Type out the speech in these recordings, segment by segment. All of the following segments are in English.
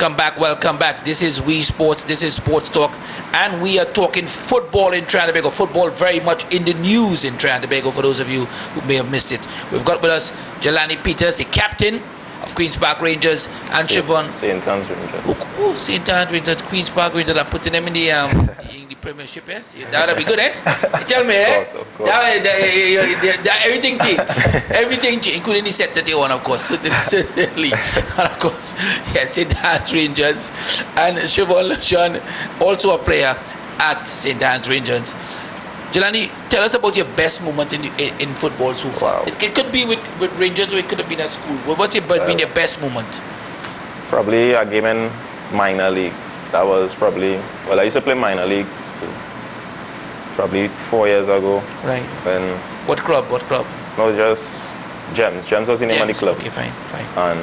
Welcome back. This is We Sports, this is Sports Talk, and we are talking football in Trinidad and Tobago. Football very much in the news in Trinidad and Tobago, for those of you who may have missed it. We've got with us Jelani Peters, the captain of Queen's Park Rangers, and Siobhan. St. Anne's Rangers. Oh, St. Anne's Rangers, Queen's Park Rangers are putting them in the Premiership, yes? That'll be good, eh? Tell me, eh? Of course. Everything changed. Everything changed, including the set that they won, of course. Certainly. And of course, yes, St. Anne's Rangers. And Siobhan, also a player at St. Anne's Rangers. Jelani, tell us about your best moment in football so far. Wow. It could be with Rangers, or it could have been at school. What's been your best moment? Probably a game in minor league. That was probably, I used to play minor league too. Probably 4 years ago. Right. When What club? No, just Gems. Gems was the name of the club. Okay, fine. And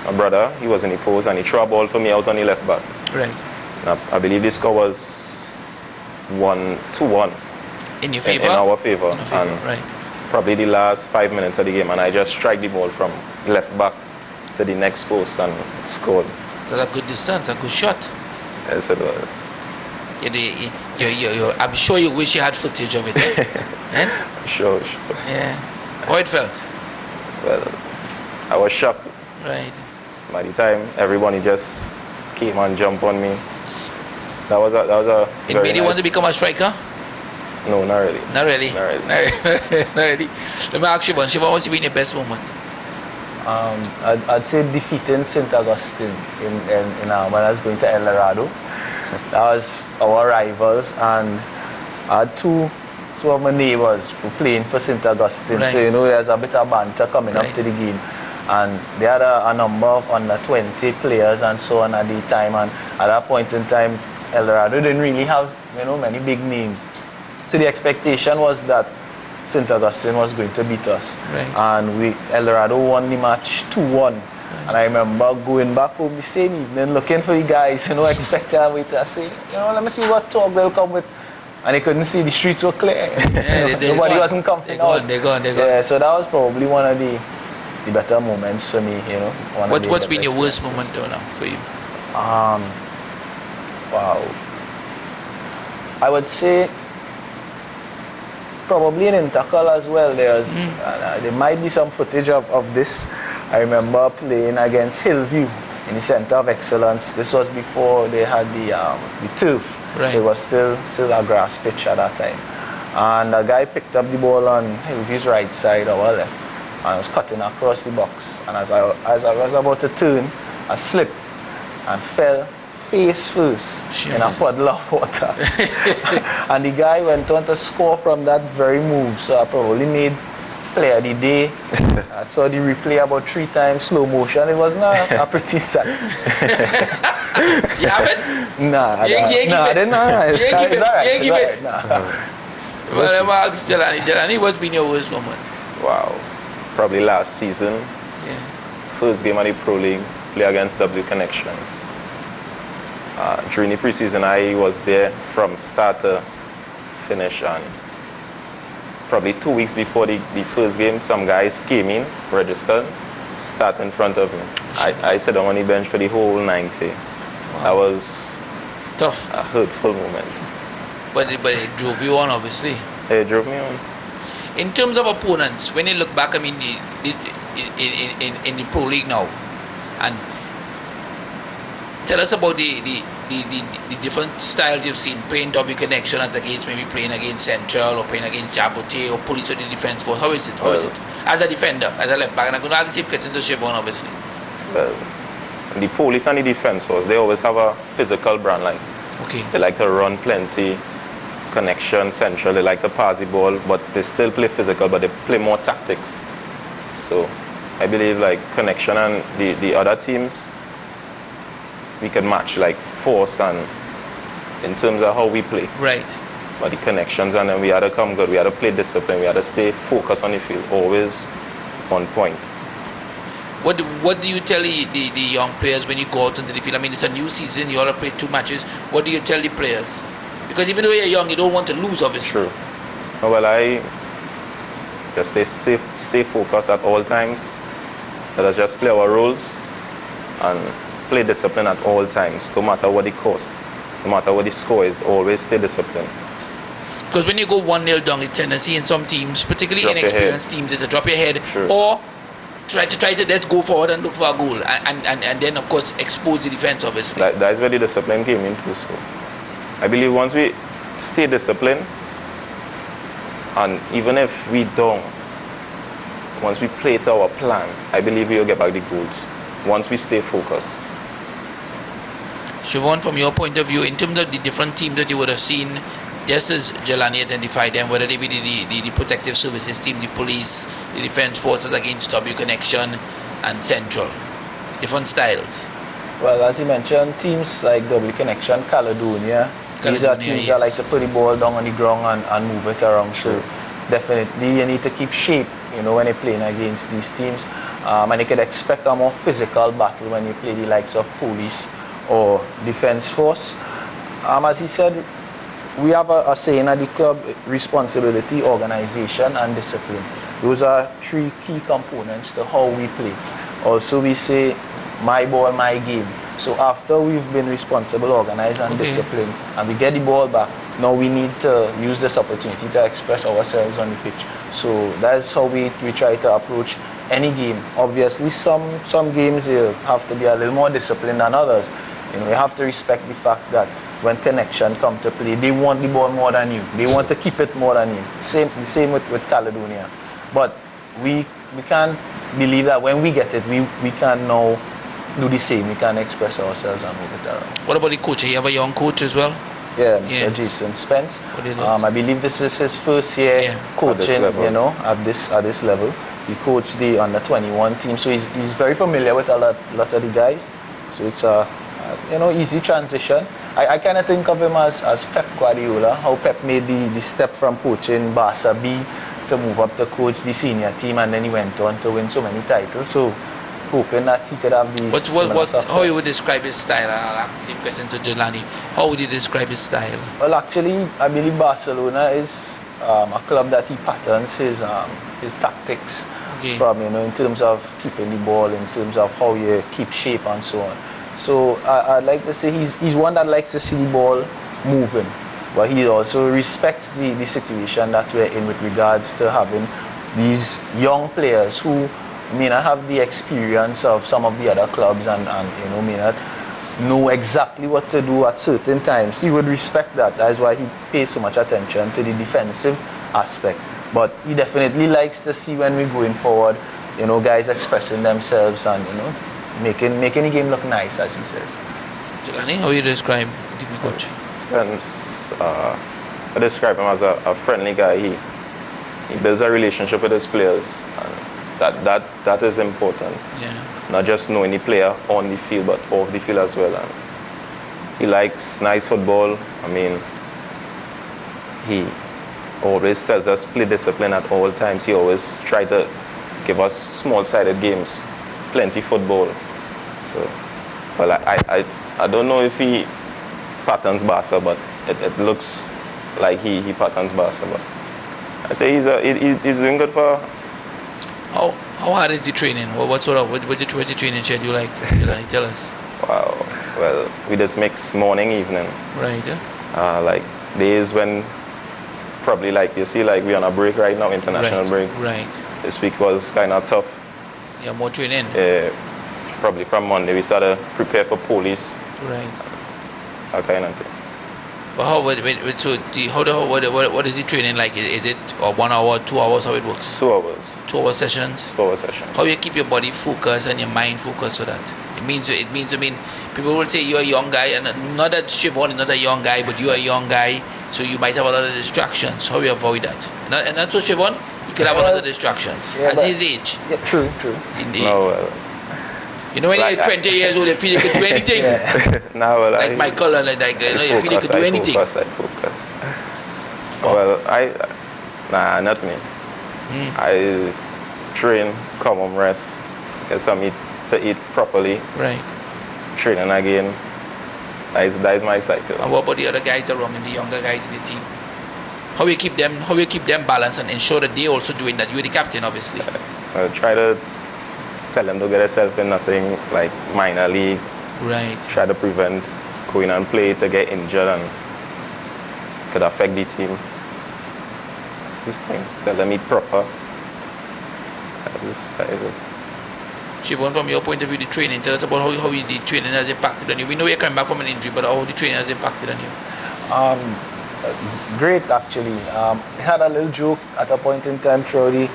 my brother, he was in the post and he threw a ball for me out on the left back. Right. I believe the score was 2-1. In your favor? In our favor. And right. probably the last 5 minutes of the game, and I just strike the ball from left back to the next post and scored. That's a good distance, a good shot. Yes, it was. I'm sure you wish you had footage of it. Eh? Sure. Yeah. How it felt? Well, I was shocked. Right. By the time everybody just came and jumped on me, that was a. It made you want to become a striker? No, not really. Not really. Let me ask Siobhan, what's been your best moment? I'd say defeating St. Augustine when I was going to El Dorado. That was our rivals, and I had two of my neighbors who playing for St. Augustine. Right. So there's a bit of banter coming up to the game, and they had a number of under 20 players and so on at the time. And at that point in time, El Dorado didn't really have many big names. So the expectation was that St. Augustine was going to beat us. Right. And El Dorado won the match 2-1. Right. And I remember going back home the same evening looking for the guys, expecting a way to say, let me see what talk they'll come with. And they couldn't see, the streets were clear. Yeah, nobody wasn't coming out. They're gone. Yeah, so that was probably one of the better moments for me, What's been your worst moment though now for you? Wow. I would say probably in Intakal as well. There might be some footage of this. I remember playing against Hillview in the Center of Excellence. This was before they had the turf. Right. So it was still a grass pitch at that time. And a guy picked up the ball on Hillview's right side, our left, and was cutting across the box. And as I was about to turn, I slipped and fell face first in a puddle of water. And the guy went on to score from that very move, so I probably made player of the day. I saw the replay about 3 times, slow motion. It was not a pretty sight. You have it? Nah, I didn't know. It's all right. Well, I'm asking Jelani, what's been your worst moment? Wow. Probably last season. Yeah. First game of the Pro League, play against W Connection. During the preseason, I was there from start to finish, and probably 2 weeks before the first game, some guys came in, registered, start in front of me. I sat on the bench for the whole 90. Wow. That was tough, a hurtful moment. But it drove you on, obviously. It drove me on. In terms of opponents, when you look back, I mean, in the Pro League now, and tell us about the different styles you've seen, playing W Connection as against maybe playing against Central or playing against Jabote or Police or the Defence Force. How is it? As a defender, as a left back? And I'm going to ask the same question to Siobhan, obviously. Well, the Police and the Defence Force, they always have a physical brand. They like to run plenty. Connection, Central, they like to pass the ball, but they still play physical, but they play more tactics. So I believe Connection and the other teams, we can match force and in terms of how we play. Right. But the connections, and then we had to come good. We had to play discipline. We had to stay focused on the field, always on point. What do you tell the young players when you go out into the field? I mean, it's a new season. You all have played 2 matches. What do you tell the players? Because even though you're young, you don't want to lose, obviously. True. Well, I just stay focused at all times. Let us just play our roles and play discipline at all times, no matter what the cost, no matter what the score is, always stay disciplined. Because when you go 1-0 down, the tendency in some teams, particularly Drop inexperienced teams, is to drop your head Sure. or try to let's go forward and look for a goal, and then of course expose the defense, obviously. That's where the discipline came into. So I believe once we stay disciplined, and even if we don't, once we play to our plan, I believe we'll get back the goals. Once we stay focused. Siobhan, from your point of view, in terms of the different teams that you would have seen, just as Jelani identified them, whether they be the protective services team, the police, the defense forces against W Connection and Central, different styles. Well, as you mentioned, teams like W Connection, Caledonia, these are teams that like to put the ball down on the ground and move it around. So definitely you need to keep shape, when you're playing against these teams. And you could expect a more physical battle when you play the likes of police or defense force. As he said, we have a saying at the club: responsibility, organization, and discipline. Those are three key components to how we play. Also, we say, my ball, my game. So after we've been responsible, organized, and disciplined, and we get the ball back, now we need to use this opportunity to express ourselves on the pitch. So that's how we try to approach any game. Obviously, some games you have to be a little more disciplined than others. You have to respect the fact that when Connection come to play, they want the ball more than you. They want to keep it more than you. The same with Caledonia. But we can't believe that when we get it, we can now do the same. We can express ourselves and move it around. What about the coach? You have a young coach as well? Yeah, Mr. Jason Spence. I believe this is his first year coaching, at this level. He coached the under-21 team, so he's very familiar with a lot of the guys. So it's a easy transition. I kind of think of him as Pep Guardiola, how Pep made the step from coaching Barca B to move up to coach the senior team, and then he went on to win so many titles. So hoping that he could have these how you would describe his style? I'll ask the same question to Jelani. How would you describe his style? Well, actually, I believe Barcelona is a club that he patterns his tactics from, in terms of keeping the ball, in terms of how you keep shape and so on. So I'd like to say he's one that likes to see the ball moving, but he also respects the situation that we're in with regards to having these young players who may not have the experience of some of the other clubs and may not know exactly what to do at certain times. He would respect that. That's why he pays so much attention to the defensive aspect. But he definitely likes to see when we're going forward, guys expressing themselves and making the game look nice, as he says. Jelani, how you describe the coach? Spence, I describe him as a friendly guy. He builds a relationship with his players, and that is important. Yeah. Not just knowing the player on the field, but off the field as well. And he likes nice football. I mean, he always tells us play discipline at all times. He always try to give us small-sided games, plenty football. So, well, I don't know if he patterns Barca, but it looks like he patterns Barca. But I say he's doing good for. How hard is the training? What's the training schedule like? Tell us. Wow. Well, we just mix morning, evening. Right. Like days when probably like you see like we're on a break right now, international break. Right. This week was kind of tough. Yeah, more training. Probably from Monday we started to prepare for police. Right. That kind of thing. But what is the training like? Is it 1 hour, 2 hours? How it works? 2 hours. 2 hour sessions. 2 hour sessions. How you keep your body focused and your mind focused so that it means. I mean, people will say you're a young guy, and not that Siobhan is not a young guy, but you're a young guy, so you might have a lot of distractions. How you avoid that? And that's what Siobhan. He could have a lot of distractions at his age. Yeah, true. Indeed. No, well. When you're 20 years old, you feel you can do anything. No, well, like Michael, and you feel you can do anything. I focus. Well, not me. I train, come home, rest, get something to eat properly. Right. Training again. That is my cycle. And what about the other guys around, and the younger guys in the team? How you keep them balanced and ensure that they also doing that? You're the captain, obviously. I'll try to tell them to get themselves in nothing like minor league, 2 3 years. Just because kind of tough. Yeah, Right. Try to prevent going and play to get injured and could affect the team. These things, tell them eat proper. That is it. Siobhan, from your point of view, the training, tell us about how the training has impacted on you. We know you're coming back from an injury, but how the training has impacted on you? Great, actually. I had a little joke at a point in time throughout the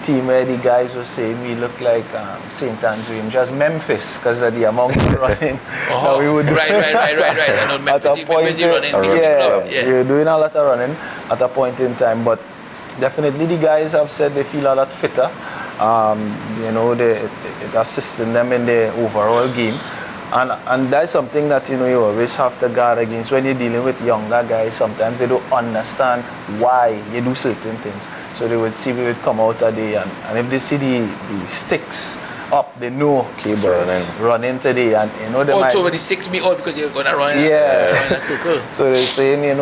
team where the guys were saying we look like St. Anne's Rangers, Memphis, because of the amount of running that we would do. Right. I know Memphis, at a point, we were doing a lot of running at a point in time, but definitely the guys have said they feel a lot fitter. It assisting them in their overall game. And that's something that you always have to guard against when you're dealing with younger guys. Sometimes they don't understand why you do certain things. So they would see we would come out a day and if they see the sticks up, they know, okay, boys, running today. And they also when the 6 me out because you're going to run in a circle. So they're saying,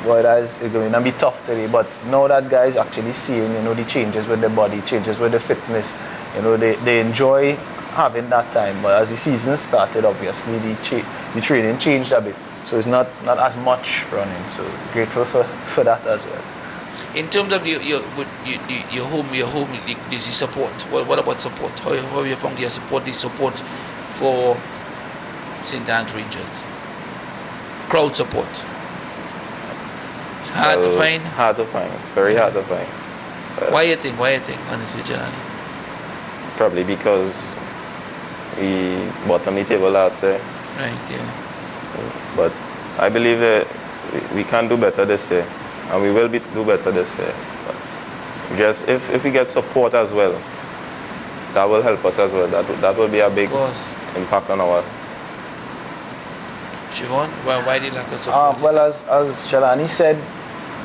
boy, it's going to be tough today. But now that guys actually seeing, the changes with the body, changes with the fitness, they enjoy having that time. But as the season started, obviously the training changed a bit, so it's not as much running. So grateful for that as well. In terms of your home, the support. What about support? How have you found the support for St. Anne's Rangers? Crowd support. It's hard to find. Hard to find. Very hard to find. Why you think? Honestly, generally. Probably because we bottom the table last year. Right, yeah. But I believe that we can do better this year, and we will do better this year. But just if we get support as well, that will help us as well. That will be a big impact on our. Siobhan, why the lack of support? Well, as Shalani said,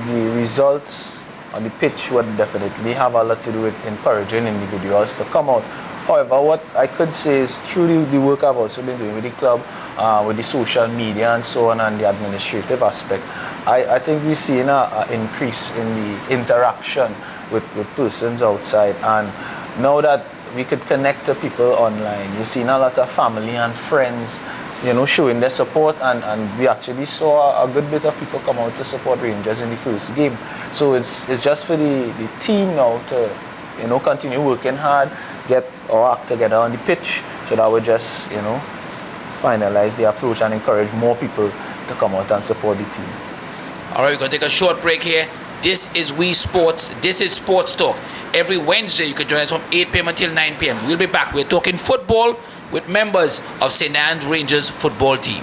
the results on the pitch would definitely have a lot to do with encouraging individuals to come out. However, what I could say is through the work I've also been doing with the club, with the social media and so on, and the administrative aspect, I think we're seeing an increase in the interaction with persons outside. And now that we could connect to people online, you're seeing a lot of family and friends, showing their support, and we actually saw a good bit of people come out to support Rangers in the first game. So it's just for the team now to continue working hard, get our act together on the pitch, so that we just finalize the approach and encourage more people to come out and support the team. All right, we're going to take a short break here. This is We Sports. This is Sports Talk. Every Wednesday you can join us from 8 p.m. until 9 p.m. We'll be back. We're talking football with members of St. Anne's Rangers football team.